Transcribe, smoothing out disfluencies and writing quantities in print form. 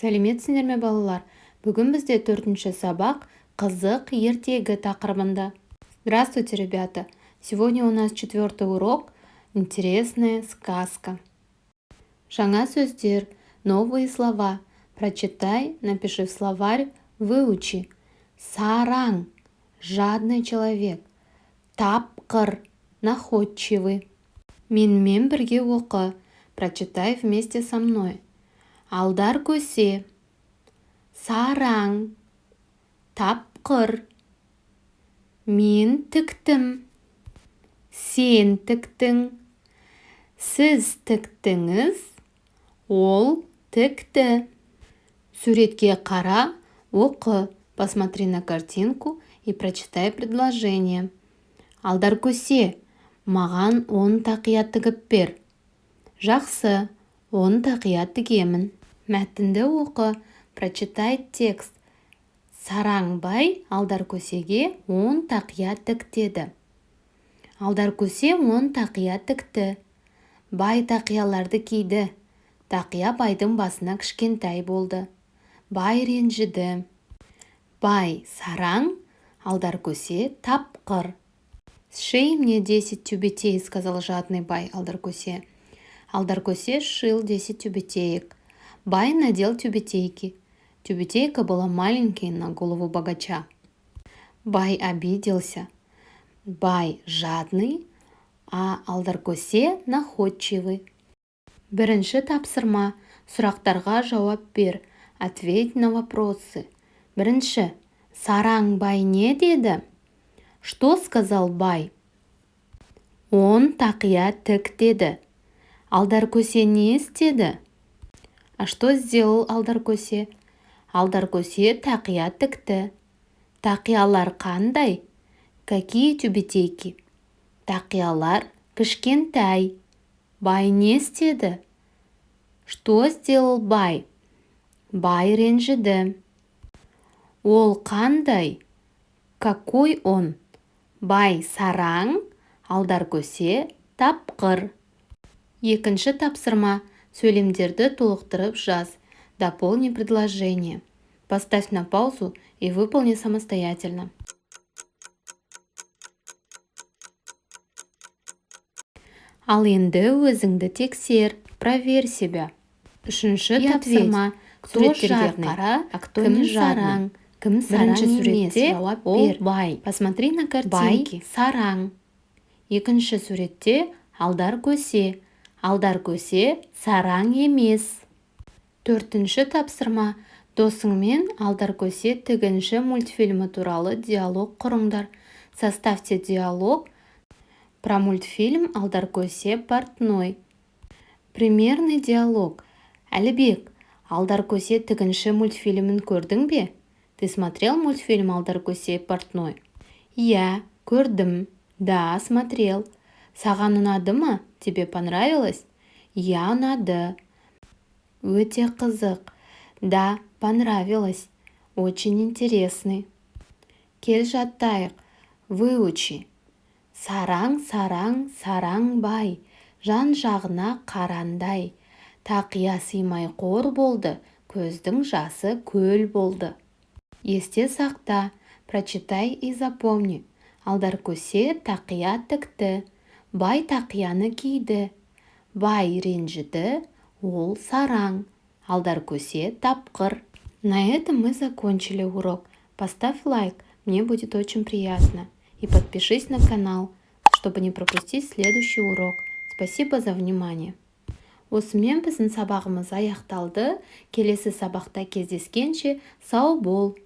Сәлеметсіңдер ме балалар? Бүгін бізде 4-ші сабақ «Қызық ертегі» тақырыбында. Здравствуйте, ребята! Сегодня у нас 4-й урок «Интересная сказка». Жаңа сөздер, новые слова. Прочитай, напиши в словарь, выучи. Сараң – жадный человек. Тапқыр – находчивый. Менімен бірге оқы. Прочитай вместе со мной. Алдар көсе, сараң, тапқыр. Мен тіктім, сен тіктің. Сіз тіктіңіз, ол тікті. Суретке қара, оқы. Посмотри на картинку и прочитай предложение. Алдар көсе, маған 10 тақия тігіп бер. Жақсы, 10 тақия тігемін. Мәтінді оқы. Прочитай текст. Сараң бай Алдар көсеге 10 тақия тіктеді. Алдар көсе 10 тақия тікті. Бай тақияларды киді. Тақия байдың басына кішкентай болды. Бай ренжіді. Бай сараң, Алдар көсе тапқыр. «Сшей мне 10 тюбетей», — сказал жадный бай Алдар көсе. Алдар көсе сшил 10 тюбетеек. Бай надел тюбетейки. Тюбетейка была маленькой на голову богача. Бай обиделся. Бай жадный, а Алдар көсе находчивый. Бірінші тапсырма. Сұрақтарға жауап бер. Ответь на вопросы. Бірінші. Сараң бай не деді? Что сказал бай? Он тақия тік деді. Алдар көсе не істеді? А что сделал Алдар көсе? Алдар көсе тақия тікті. Тақиялар қандай? Какие тюбетейки? Тақиялар кішкентай. Бай не істеді? Что сделал бай? Бай ренжіді. Ол қандай? Какой он? Бай сараң, Алдар көсе тапқыр. Екінші тапсырма. Сөйлемдерді толықтырып жаз. Дополни предложение. Поставь на паузу и выполни самостоятельно. Ал енді өзіңді тексер. Проверь себя. Үшінші тапсырма. Кто жадный, а кто не жадный? Кім сараң емес? Жауап бер. Бай. Посмотри на картинки. Бай сараң. Екінші суретте Алдар көсе. Алдар көсе сараң емес. Төртінші тапсырма. Досыңмен Алдар көсе тігінші мультфильмі туралы диалог құрыңдар. Составьте диалог про мультфильм Алдар көсе портной. Примерный диалог. Әлібек, Алдар көсе тігінші мультфильмін көрдің бе? Ты смотрел мультфильм Алдар көсе портной? Я, көрдім. Да, смотрел. Саған ұнады ма? Тебе понравилось? Я, ұнады. Өте қызық. Да, понравилось. Очень интересный. Кел жаттайық. Выучи. Сараң, сараң, сараң бай. Жан жағына қарандай. Тақия сыймай қор болды. Көздің жасы көл болды. Есте сақта. Прочитай и запомни. Алдар көсе тақия тікті. Бай тақияны киді. Бай ренжіді, ол сараң. Алдар көсе тапқыр. На этом мы закончили урок. Поставь лайк, мне будет очень приятно. И подпишись на канал, чтобы не пропустить следующий урок. Спасибо за внимание. Осымен біздің сабағымыз аяқталды. Келесі сабақта кездескенше сау бол.